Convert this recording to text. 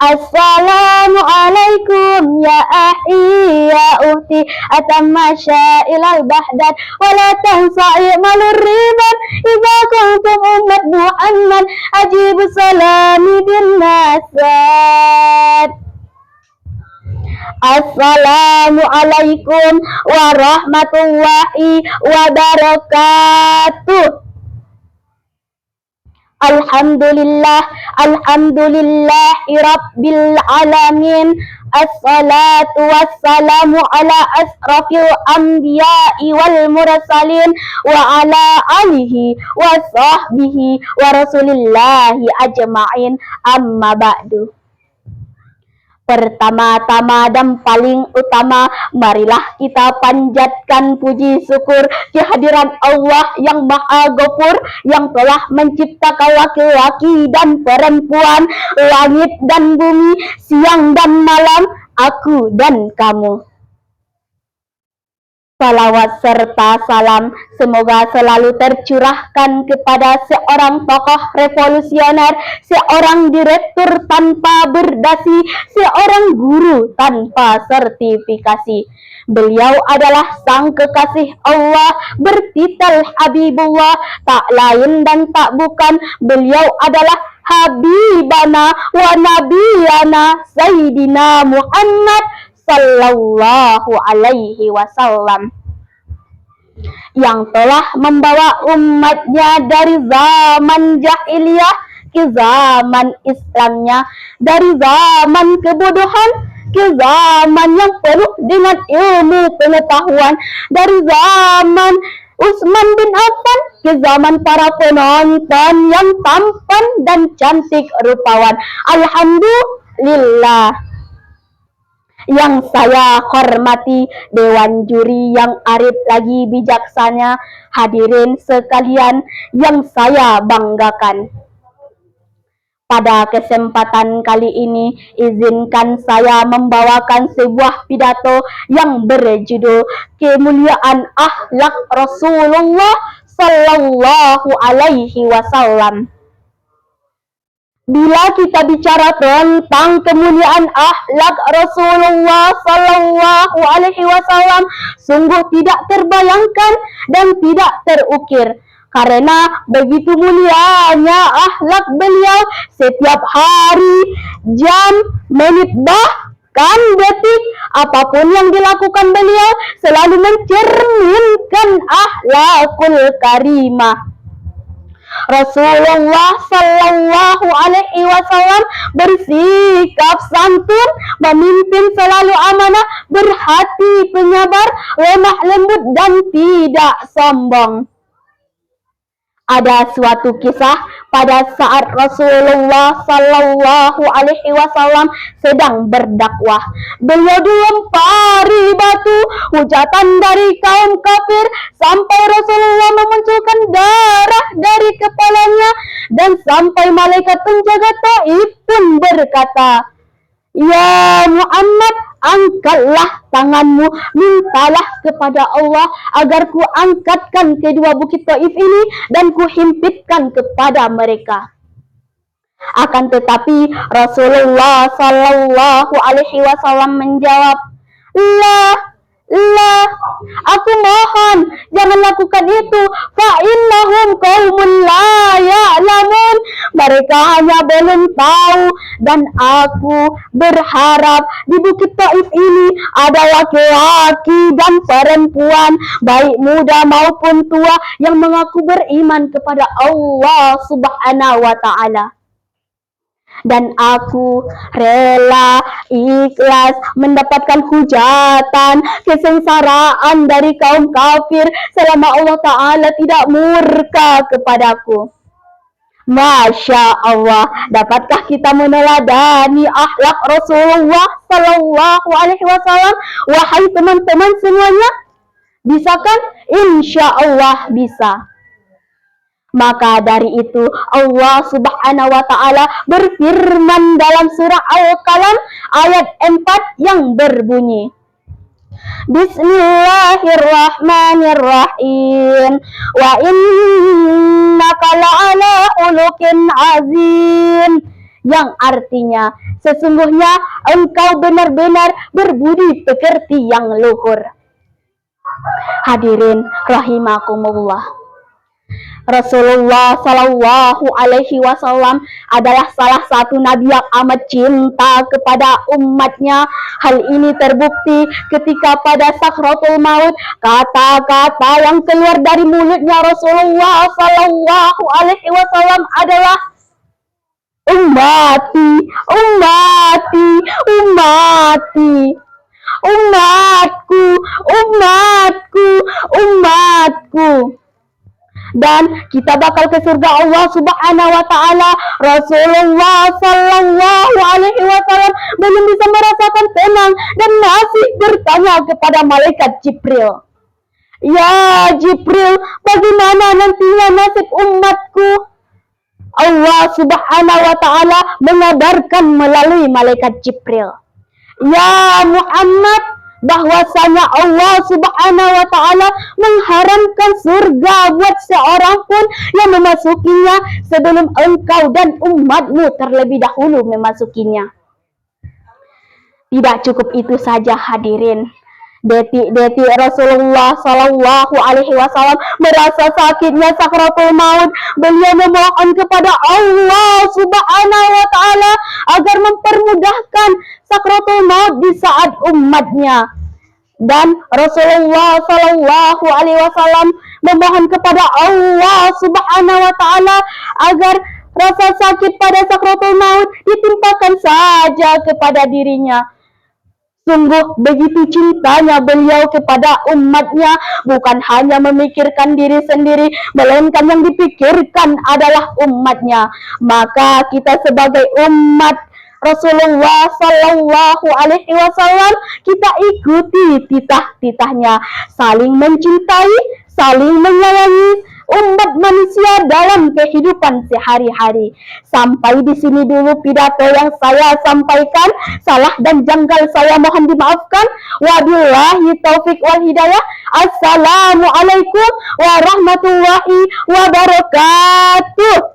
Assalamualaikum ya ahi ya uhti atamma syailal bahdat wala tansa'i malur riban idza kuntum ummat Muhammad ajibu salami bin nasad. Assalamualaikum warahmatullahi wabarakatuh. Alhamdulillahi rabbil alamin. Assalatu wassalamu ala asrafil anbiya'i wal mursalin wa ala alihi wa sahbihi wa rasulillahi ajma'in, amma ba'du. Pertama-tama dan paling utama, marilah kita panjatkan puji syukur kehadiran Allah yang Maha Ghafur, yang telah menciptakan laki-laki dan perempuan, langit dan bumi, siang dan malam, aku dan kamu. Salawat serta salam semoga selalu tercurahkan kepada seorang tokoh revolusioner, seorang direktur tanpa berdasi, seorang guru tanpa sertifikasi. Beliau adalah sang kekasih Allah bertitel Habibullah, tak lain dan tak bukan, beliau adalah Habibana wa Nabiyana Sayyidina Muhammad Sallallahu Alaihi Wasallam, yang telah membawa umatnya dari zaman jahiliyah ke zaman Islamnya, dari zaman kebodohan ke zaman yang penuh dengan ilmu pengetahuan, dari zaman Utsman bin Affan ke zaman para penonton yang tampan dan cantik rupawan. Alhamdulillah. Yang saya hormati dewan juri yang arif lagi bijaksana, hadirin sekalian yang saya banggakan. Pada kesempatan kali ini, izinkan saya membawakan sebuah pidato yang berjudul Kemuliaan Akhlak Rasulullah Sallallahu Alaihi Wasallam. Bila kita bicara tentang kemuliaan akhlak Rasulullah Sallallahu Alaihi Wasallam, sungguh tidak terbayangkan dan tidak terukir, karena begitu mulianya akhlak beliau. Setiap hari, jam, menit, bahkan detik, apapun yang dilakukan beliau selalu mencerminkan akhlakul karimah. Rasulullah Sallallahu Alaihi Wasallam bersikap santun, memimpin selalu amanah, berhati penyabar, lemah lembut dan tidak sombong. Ada suatu kisah pada saat Rasulullah Sallallahu Alaihi Wasallam sedang berdakwah. Beliau dilempari batu, hujatan dari kaum kafir, sampai Rasulullah memunculkan darah dari kepalanya, dan sampai malaikat penjaga Taif pun berkata, "Ya Muhammad, angkatlah tanganmu, mintalah kepada Allah agar ku angkatkan kedua bukit Taif ini dan ku himpitkan kepada mereka." Akan tetapi Rasulullah Sallallahu Alaihi Wasallam menjawab, "La, aku mohon jangan lakukan itu. Fa innahum qaumun la ya'lamun. Mereka hanya belum tahu, dan aku berharap di Bukit Taif ini ada laki-laki dan perempuan, baik muda maupun tua, yang mengaku beriman kepada Allah Subhanahu wa Ta'ala. Dan aku rela ikhlas mendapatkan hujatan, kesengsaraan dari kaum kafir selama Allah Ta'ala tidak murka kepadaku." Masya Allah, dapatkah kita meneladani akhlak Rasulullah Sallallahu Alaihi Wasallam? Wahai teman-teman semuanya, bisa kan? Insya Allah bisa. Maka dari itu Allah Subhanahu wa Ta'ala berfirman dalam surah Al-Qalam ayat 4 yang berbunyi, Bismillahirrahmanirrahim. Wa innaka la'ala khuluqin azim. yang artinya sesungguhnya engkau benar-benar berbudi pekerti yang luhur. Hadirin rahimakumullah, Rasulullah Shallallahu Alaihi Wasallam adalah salah satu nabi yang amat cinta kepada umatnya. Hal ini terbukti ketika pada sakratul maut kata-kata yang keluar dari mulutnya Rasulullah Shallallahu Alaihi Wasallam adalah ummati, ummati, ummati, umatku, umatku, umatku. Dan kita bakal ke surga Allah Subhanahu wa taala. Rasulullah Sallallahu Alaihi Wasallam belum bisa merasakan tenang dan masih bertanya kepada malaikat Jibril, "Ya Jibril, bagaimana nantinya nasib umatku?" Allah Subhanahu wa taala mengabarkan melalui malaikat Jibril, "Ya Muhammad, bahwasanya Allah Subhanahu wa taala mengharamkan surga buat seorang pun yang memasukinya sebelum engkau dan umatmu terlebih dahulu memasukinya." Tidak cukup itu saja hadirin. Detik-detik Rasulullah Shallallahu Alaihi Wasallam merasa sakitnya sakratul maut, beliau memohon kepada Allah Subhanahu Wa Taala agar mempermudahkan sakratul maut di saat umatnya. Dan Rasulullah Shallallahu Alaihi Wasallam memohon kepada Allah Subhanahu Wa Taala agar rasa sakit pada sakratul maut ditimpakan saja kepada dirinya. Sungguh begitu cintanya beliau kepada umatnya, bukan hanya memikirkan diri sendiri, melainkan yang dipikirkan adalah umatnya. Maka kita sebagai umat Rasulullah Sallallahu Alaihi Wasallam, kita ikuti titah-titahnya, saling mencintai, saling menyayangi umat manusia dalam kehidupan sehari-hari. Sampai di sini dulu pidato yang saya sampaikan. Salah dan janggal saya mohon dimaafkan. Wabillahi taufiq wal hidayah. Assalamualaikum warahmatullahi wabarakatuh.